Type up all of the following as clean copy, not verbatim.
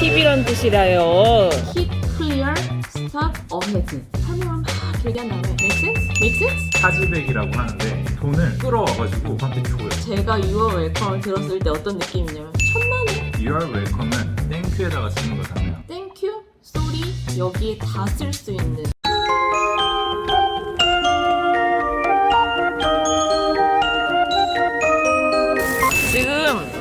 팁이란 뜻이라요. Keep clear, stop ahead. 설명을 막 길게 한 다음에 Make sense? Make sense? 차지백이라고 하는데 돈을 끌어와가지고 저한테 줘요. 제가 You are welcome을 들었을 때 어떤 느낌이냐면 천만에 You are welcome은 땡큐에다가 쓰는 거잖아요. Thank you, sorry 여기에 다 쓸 수 있는 지금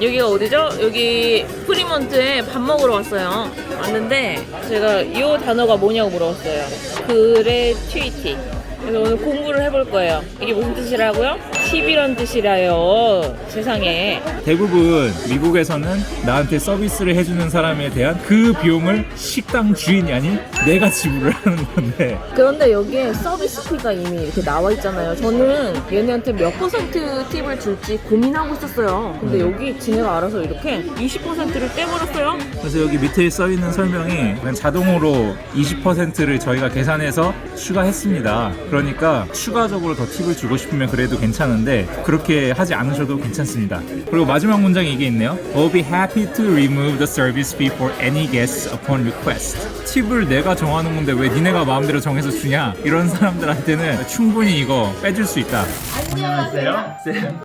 여기가 어디죠? 여기 프리먼트에 밥 먹으러 왔어요. 왔는데 제가 이 단어가 뭐냐고 물어봤어요. 그레튜이티. 그래서 오늘 공부를 해볼 거예요. 이게 무슨 뜻이라고요? 팁이란 뜻이라요. 세상에. 대부분 미국에서는 나한테 서비스를 해주는 사람에 대한 그 비용을 식당 주인이 아닌 내가 지불을 하는 건데, 그런데 여기에 서비스 피가 이미 이렇게 나와 있잖아요. 저는 얘네한테 몇 퍼센트 팁을 줄지 고민하고 있었어요. 근데 여기 지네가 알아서 이렇게 20%를 떼버렸어요. 그래서 여기 밑에 써있는 설명이 그냥 자동으로 20%를 저희가 계산해서 추가했습니다. 그러니까 추가적으로 더 팁을 주고 싶으면 그래도 괜찮은데 그렇게 하지 않으셔도 괜찮습니다. 그리고 마지막 문장에 이게 있네요. I'll be happy to remove the service fee for any guests upon request. 팁을 내가 정하는 건데 왜 니네가 마음대로 정해서 주냐? 이런 사람들한테는 충분히 이거 빼줄 수 있다. 안녕하세요. 쌤.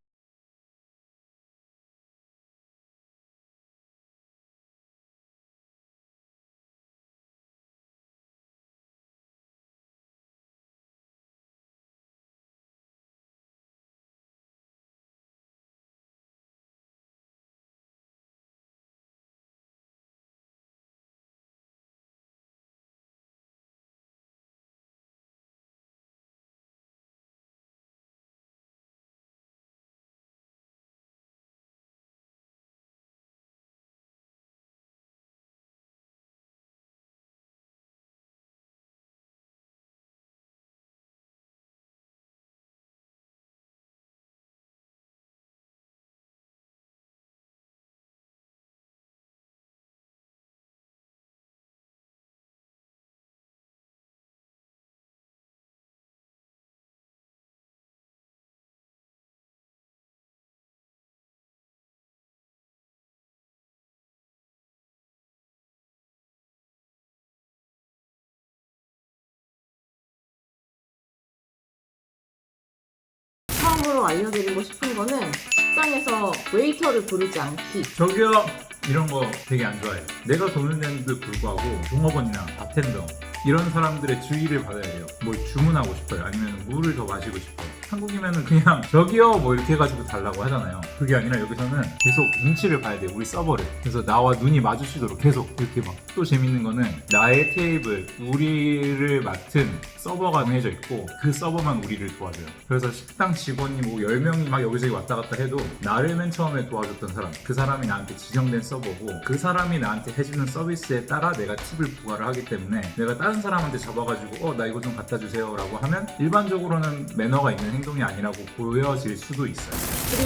처음으로 알려드리고 싶은 거는 식당에서 웨이터를 부르지 않기. 저기요. 이런 거 되게 안 좋아해요. 내가 돈을 내는데도 불구하고 종업원이나 바텐더 이런 사람들의 주의를 받아야 돼요. 뭘 주문하고 싶어요. 아니면 물을 더 마시고 싶어요. 한국이면은 그냥 저기요 뭐 이렇게 해가지고 달라고 하잖아요. 그게 아니라 여기서는 계속 눈치를 봐야 돼요. 우리 서버를. 그래서 나와 눈이 마주치도록 계속 이렇게 막. 또 재밌는 거는 나의 테이블, 우리를 맡은 서버가 정해져 있고 그 서버만 우리를 도와줘요. 그래서 식당 직원이 뭐 10명이 막 여기저기 왔다 갔다 해도 나를 맨 처음에 도와줬던 사람, 그 사람이 나한테 지정된 서버고 그 사람이 나한테 해주는 서비스에 따라 내가 팁을 부과를 하기 때문에 내가 다른 사람한테 잡아가지고 나 이거 좀 갖다 주세요 라고 하면 일반적으로는 매너가 있는 행동이 아니라고 보여질 수도 있어요.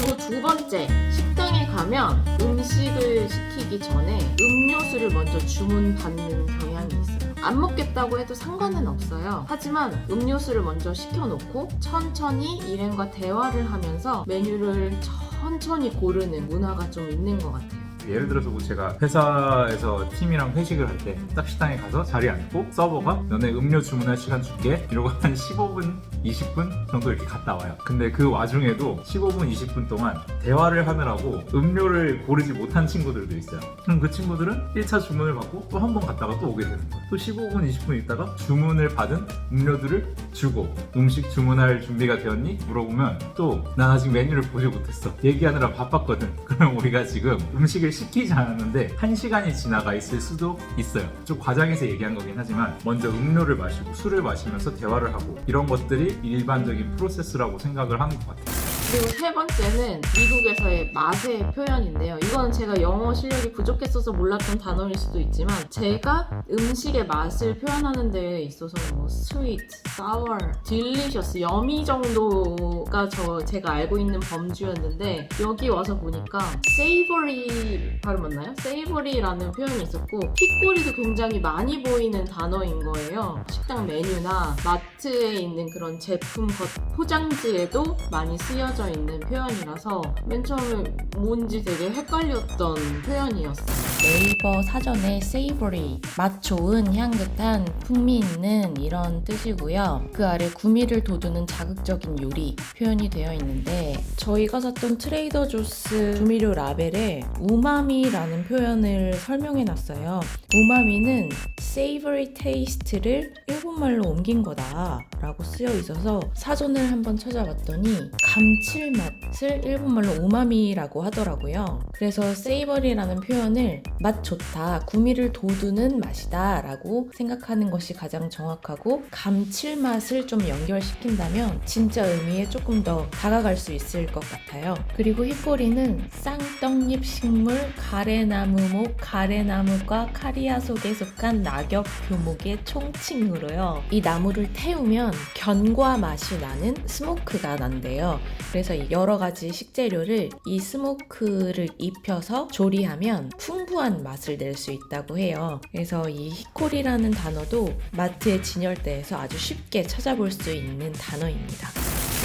그리고 두 번째, 식당에 가면 음식을 시키기 전에 음료수를 먼저 주문받는 경향이 있어요. 안 먹겠다고 해도 상관은 없어요. 하지만 음료수를 먼저 시켜놓고 천천히 일행과 대화를 하면서 메뉴를 천천히 고르는 문화가 좀 있는 것 같아요. 예를 들어서 뭐 제가 회사에서 팀이랑 회식을 할 때 딱 식당에 가서 자리에 앉고 서버가 너네 음료 주문할 시간 줄게 이러고 한 15분, 20분 정도 이렇게 갔다 와요. 근데 그 와중에도 15분, 20분 동안 대화를 하느라고 음료를 고르지 못한 친구들도 있어요. 그럼 그 친구들은 1차 주문을 받고 또 한 번 갔다가 또 오게 되는 거예요. 또 15분, 20분 있다가 주문을 받은 음료들을 주고 음식 주문할 준비가 되었니? 물어보면 또 난 아직 메뉴를 보지 못했어. 얘기하느라 바빴거든. 그럼 우리가 지금 음식을 시키지 않았는데 1시간이 지나가 있을 수도 있어요. 좀 과장해서 얘기한 거긴 하지만 먼저 음료를 마시고 술을 마시면서 대화를 하고 이런 것들이 일반적인 프로세스라고 생각을 하는 것 같아요. 그리고 세 번째는 미국에서의 맛의 표현인데요. 이건 제가 영어 실력이 부족했어서 몰랐던 단어일 수도 있지만 제가 음식의 맛을 표현하는 데에 있어서 뭐 sweet, sour, delicious, yummy 정도가 제가 알고 있는 범주였는데 여기 와서 보니까 savory 발음 맞나요? savory라는 표현이 있었고 핏꼬리도 굉장히 많이 보이는 단어인 거예요. 식당 메뉴나 마트에 있는 그런 제품 포장지에도 많이 쓰여져 쓰여져 있는 표현이라서 맨 처음에 뭔지 되게 헷갈렸던 표현이었어요. 네이버 사전에 savory, 맛 좋은, 향긋한, 풍미 있는 이런 뜻이고요. 그 아래 구미를 돋우는 자극적인 요리 표현이 되어 있는데 저희가 샀던 트레이더 조스 조미료 라벨에 우마미라는 표현을 설명해 놨어요. 우마미는 savory taste를 일본말로 옮긴 거다 라고 쓰여 있어서 사전을 한번 찾아봤더니 감칠맛을 일본말로 우마미라고 하더라고요. 그래서 savory라는 표현을 맛 좋다, 구미를 돋우는 맛이다 라고 생각하는 것이 가장 정확하고 감칠맛을 좀 연결시킨다면 진짜 의미에 조금 더 다가갈 수 있을 것 같아요. 그리고 히코리는 쌍떡잎 식물 가래나무목, 가래나무과 카리아 속에 속한 낙엽 교목의 총칭으로요. 이 나무를 태우면 견과 맛이 나는 스모크가 난대요. 그래서 여러 가지 식재료를 이 스모크를 입혀서 조리하면 풍부한 맛을 낼 수 있다고 해요. 그래서 이 히코리라는 단어도 마트의 진열대에서 아주 쉽게 찾아볼 수 있는 단어입니다.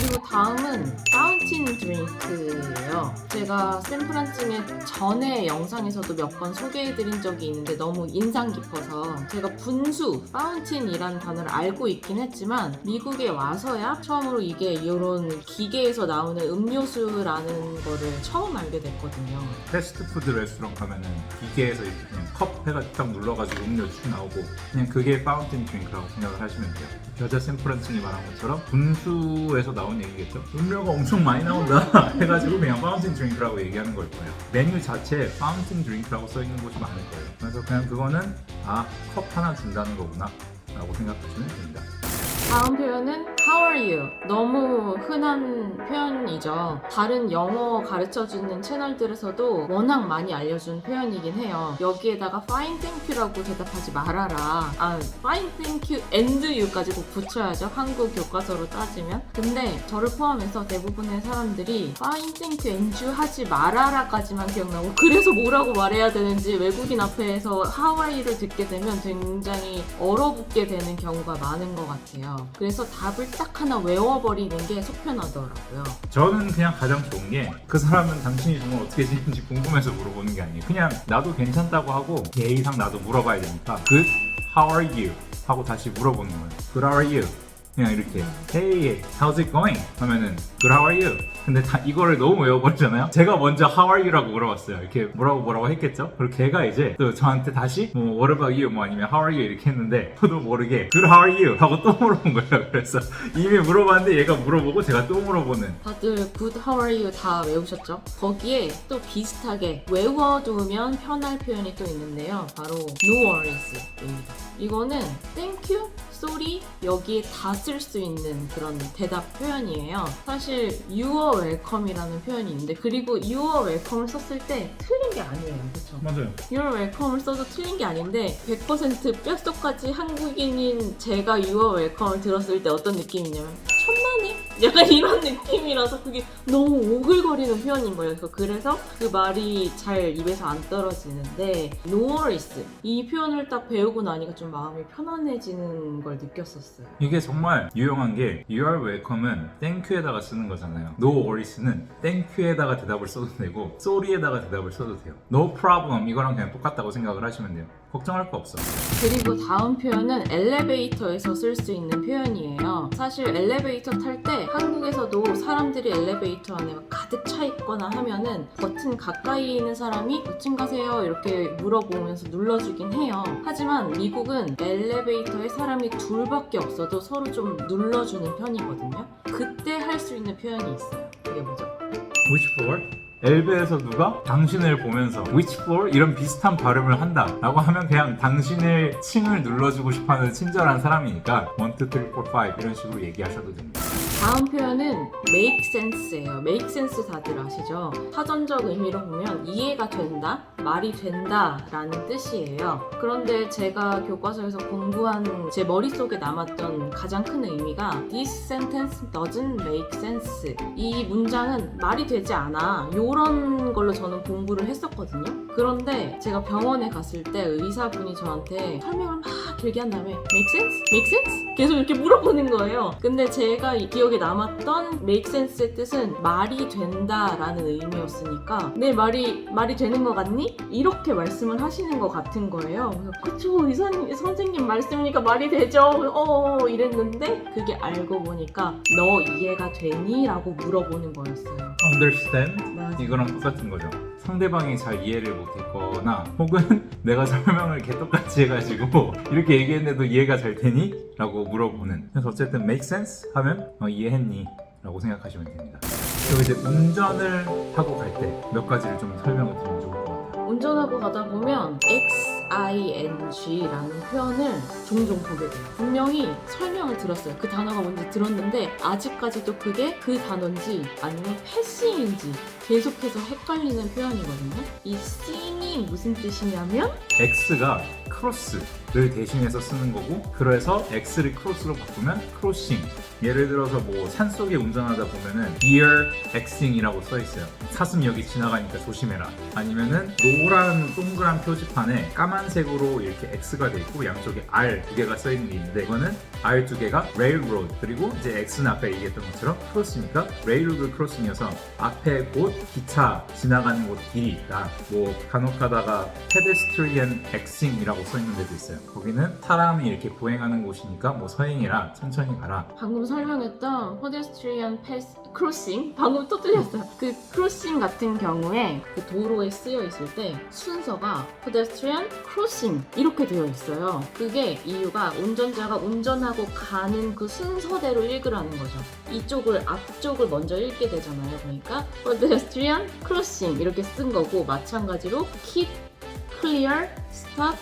그리고 다음은 파운틴 드링크예요. 제가 샌프란쯤에 전에 영상에서도 몇 번 소개해드린 적이 있는데 너무 인상 깊어서 제가 분수, 파운틴이라는 단어를 알고 있긴 했지만 미국에 와서야 처음으로 이게 이런 기계에서 나오는 음료수라는 거를 처음 알게 됐거든요. 패스트푸드 레스토랑 가면은 기계에서 이렇게 그냥 컵 해가지고 딱 눌러가지고 음료 쭉 나오고 그냥 그게 파운틴 드링크라고 생각을 하시면 돼요. 여자 샌프란슨이 말한 것처럼 분수에서 나온 얘기겠죠? 음료가 엄청 많이 나온다 해가지고 그냥 파운틴 드링크라고 얘기하는 걸 거예요. 메뉴 자체에 파운틴 드링크라고 써있는 곳이 많을 거예요. 그래서 그냥 그거는 컵 하나 준다는 거구나 라고 생각하시면 됩니다. 다음 표현은 How are you? 너무 흔한 표현이죠. 다른 영어 가르쳐주는 채널들에서도 워낙 많이 알려준 표현이긴 해요. 여기에다가 Fine thank you라고 대답하지 말아라. Fine thank you and you까지 꼭 붙여야죠. 한국 교과서로 따지면. 근데 저를 포함해서 대부분의 사람들이 Fine thank you and you 하지 말아라까지만 기억나고 그래서 뭐라고 말해야 되는지 외국인 앞에서 How are you를 듣게 되면 굉장히 얼어붙게 되는 경우가 많은 것 같아요. 그래서 답을 딱 하나 외워버리는 게 속편하더라고요. 저는 그냥 가장 좋은 게 그 사람은 당신이 정말 어떻게 지내는지 궁금해서 물어보는 게 아니에요. 그냥 나도 괜찮다고 하고 예의상 나도 물어봐야 되니까 Good, how are you? 하고 다시 물어보는 거예요. Good, how are you? 그냥 이렇게 Hey, how's it going? 하면은 Good, how are you? 근데 다 이거를 너무 외워버리잖아요. 제가 먼저 How are you? 라고 물어봤어요. 이렇게 뭐라고 했겠죠? 그리고 걔가 이제 또 저한테 다시 What about you? 아니면 How are you? 이렇게 했는데 저도 모르게 Good, how are you? 하고 또 물어본 거예요. 그래서 이미 물어봤는데 얘가 물어보고 제가 또 물어보는. 다들 Good, how are you 다 외우셨죠? 거기에 또 비슷하게 외워두면 편할 표현이 또 있는데요. 바로 No worries입니다. 이거는 Thank you, sorry 여기에 다 쓸 수 있는 그런 대답 표현이에요. 사실 You are welcome이라는 표현이 있는데 그리고 You are welcome을 썼을 때 틀린 게 아니에요. 그렇죠? 맞아요. You are welcome을 써도 틀린 게 아닌데 100% 뼛속까지 한국인인 제가 You are welcome을 들었을 때 어떤 느낌이냐면 천만에? 약간 이런 느낌이라서 그게 너무 오글거리는 표현인 거예요. 그래서 그 말이 잘 입에서 안 떨어지는데 No worries 이 표현을 딱 배우고 나니까 좀 마음이 편안해지는 걸 느꼈었어요. 이게 정말 유용한 게 You are welcome은 thank you에다가 쓰는 거잖아요. No worries는 thank you에다가 대답을 써도 되고 sorry에다가 대답을 써도 돼요. No problem 이거랑 그냥 똑같다고 생각을 하시면 돼요. 걱정할 거 없어. 그리고 다음 표현은 엘리베이터에서 쓸 수 있는 표현이에요. 사실 엘리베이터 탈 때 한국에서도 사람들이 엘리베이터 안에 가득 차 있거나 하면은 버튼 가까이 있는 사람이 몇 층 가세요? 이렇게 물어보면서 눌러주긴 해요. 하지만 미국은 엘리베이터에 사람이 둘밖에 없어도 서로 좀 눌러주는 편이거든요. 그때 할 수 있는 표현이 있어요. 그게 뭐죠? Which floor? 엘베에서 누가 당신을 보면서 which floor? 이런 비슷한 발음을 한다 라고 하면 그냥 당신의 층을 눌러주고 싶어하는 친절한 사람이니까 1, 2, 3, 4, 5 이런 식으로 얘기하셔도 됩니다. 다음 표현은 make sense예요. make sense 다들 아시죠? 사전적 의미로 보면 이해가 된다, 말이 된다 라는 뜻이에요. 그런데 제가 교과서에서 공부한 제 머릿속에 남았던 가장 큰 의미가 This sentence doesn't make sense. 이 문장은 말이 되지 않아. 이런 걸로 저는 공부를 했었거든요. 그런데 제가 병원에 갔을 때 의사분이 저한테 설명을 막 길게 한 다음에 Make sense? Make sense? 계속 이렇게 물어보는 거예요. 근데 제가 기억이 기억에 남았던 make sense의 뜻은 말이 된다라는 의미였으니까 내 말이 되는 것 같니? 이렇게 말씀을 하시는 것 같은 거예요. 그래서 그쵸, 선생님 말씀이니까 말이 되죠. 이랬는데 그게 알고 보니까 너 이해가 되니? 라고 물어보는 거였어요. understand? 맞아. 이거랑 똑같은 거죠. 상대방이 잘 이해를 못했거나 혹은 내가 설명을 개떡같이 해가지고 이렇게 얘기했는데도 이해가 잘 되니? 라고 물어보는. 그래서 어쨌든 make sense? 하면 이해했니? 라고 생각하시면 됩니다. 그리고 이제 운전을 하고 갈 때 몇 가지를 좀 설명을 드리면 좋을 것 같아요. 운전하고 가다 보면 XING라는 표현을 종종 보게 돼요. 분명히 설명을 들었어요. 그 단어가 뭔지 들었는데 아직까지도 그게 그 단어인지 아니면 패싱인지 계속해서 헷갈리는 표현이거든요. 이 싱이 무슨 뜻이냐면 X가 크로스를 대신해서 쓰는 거고, 그래서 X를 크로스로 바꾸면 크로싱. 예를 들어서 뭐 산속에 운전하다 보면은 Dear Xing이라고 써 있어요. 사슴 여기 지나가니까 조심해라. 아니면은 노란 동그란 표지판에 까만색으로 이렇게 X가 돼 있고 양쪽에 R 두 개가 써 있는 게 있는데, 이거는 R 두 개가 Railroad, 그리고 이제 X는 아까 얘기했던 것처럼 크로스니까 Railroad 크로싱이어서 앞에 곧 기차 지나가는 곳 길이 있다. 뭐 간혹가다가 Pedestrian Xing이라고 써 있는 데도 있어요. 거기는 사람이 이렇게 보행하는 곳이니까 뭐 서행해라, 천천히 가라. 방금 설명했던 pedestrian crossing, 방금 또 틀렸어요. 그 크로싱 같은 경우에 그 도로에 쓰여 있을 때 순서가 pedestrian crossing 이렇게 되어 있어요. 그게 이유가 운전자가 운전하고 가는 그 순서대로 읽으라는 거죠. 이쪽을 앞쪽을 먼저 읽게 되잖아요. 그러니까 pedestrian crossing 이렇게 쓴 거고, 마찬가지로 keep clear, stop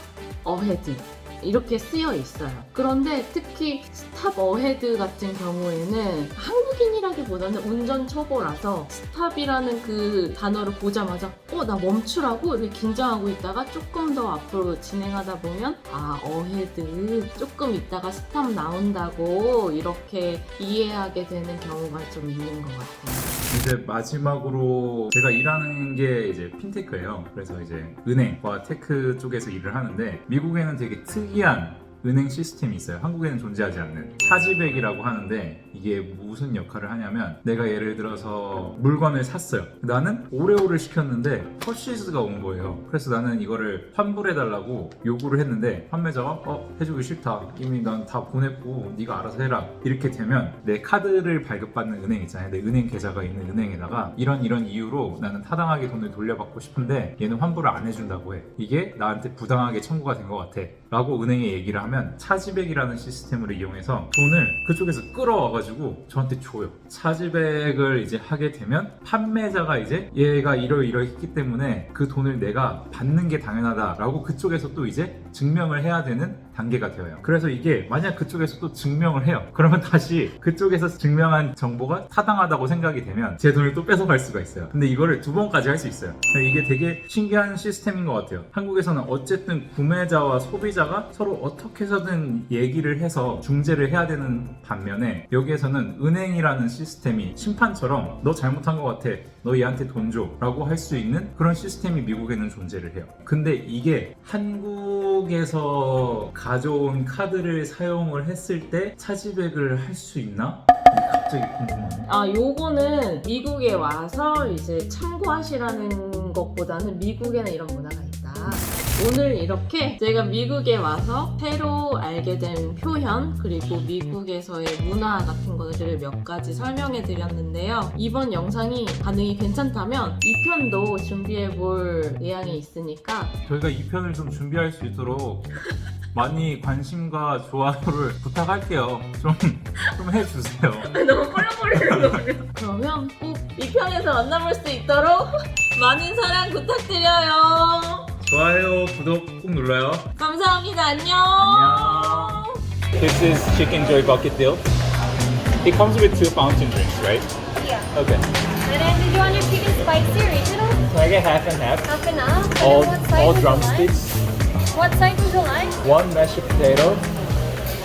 ahead 이렇게 쓰여 있어요. 그런데 특히 스탑 어헤드 같은 경우에는 한국인이라기보다는 운전 초보라서 스탑이라는 그 단어를 보자마자 나 멈추라고 이렇게 긴장하고 있다가 조금 더 앞으로 진행하다 보면 어헤드 조금 있다가 스탑 나온다고 이렇게 이해하게 되는 경우가 좀 있는 것 같아요. 이제 마지막으로 제가 일하는 게 이제 핀테크예요. 그래서 이제 은행과 테크 쪽에서 일을 하는데, 미국에는 되게 특이한 은행 시스템이 있어요. 한국에는 존재하지 않는 차지백이라고 하는데, 이게 무슨 역할을 하냐면, 내가 예를 들어서 물건을 샀어요. 나는 오레오를 시켰는데 허쉬즈가 온 거예요. 그래서 나는 이거를 환불해달라고 요구를 했는데 판매자가 해주기 싫다, 이미 난 다 보냈고 네가 알아서 해라, 이렇게 되면 내 카드를 발급받는 은행 있잖아요. 내 은행 계좌가 있는 은행에다가 이런 이유로 나는 타당하게 돈을 돌려받고 싶은데 얘는 환불을 안 해준다고 해. 이게 나한테 부당하게 청구가 된 것 같아 라고 은행에 얘기를 하면, 차지백이라는 시스템을 이용해서 돈을 그쪽에서 끌어와가지고 저한테 줘요. 차지백을 이제 하게 되면 판매자가 이제 얘가 이러했기 때문에 그 돈을 내가 받는 게 당연하다라고 그쪽에서 또 이제 증명을 해야 되는 단계가 되어요. 그래서 이게 만약 그쪽에서 또 증명을 해요. 그러면 다시 그쪽에서 증명한 정보가 타당하다고 생각이 되면 제 돈을 또 뺏어갈 수가 있어요. 근데 이거를 2번까지 할 수 있어요. 이게 되게 신기한 시스템인 것 같아요. 한국에서는 어쨌든 구매자와 소비자가 서로 어떻게 해서든 얘기를 해서 중재를 해야 되는 반면에, 여기에서는 은행이라는 시스템이 심판처럼 너 잘못한 것 같아, 너 얘한테 돈 줘 라고 할 수 있는 그런 시스템이 미국에는 존재를 해요. 근데 이게 한국에서 가져온 카드를 사용을 했을 때 차지백을 할 수 있나? 갑자기 궁금하네. 요거는 미국에 와서 이제 참고하시라는 것보다는 미국에는 이런 문화가 있다. 오늘 이렇게 제가 미국에 와서 새로 알게 된 표현, 그리고 미국에서의 문화 같은 것들을 몇 가지 설명해 드렸는데요. 이번 영상이 반응이 괜찮다면 2편도 준비해 볼 의향이 있으니까 저희가 2편을 좀 준비할 수 있도록 많이 관심과 좋아요를 부탁할게요. 좀 해주세요. 너무 꼴렁거리는 거예요. 그러면 꼭 2편에서 만나볼 수 있도록 많은 사랑 부탁드려요. 좋아요, 구독 꼭 눌러요. 감사합니다. 안녕. This is Chicken Joy Bucket Deal. It comes with 2 fountain drinks, right? Yeah. Okay. And then did you want your chicken spicy or regional? Can I get half and half? Half and half. And All then what side would you drumsticks. like? What side would you like? 1 mashed potato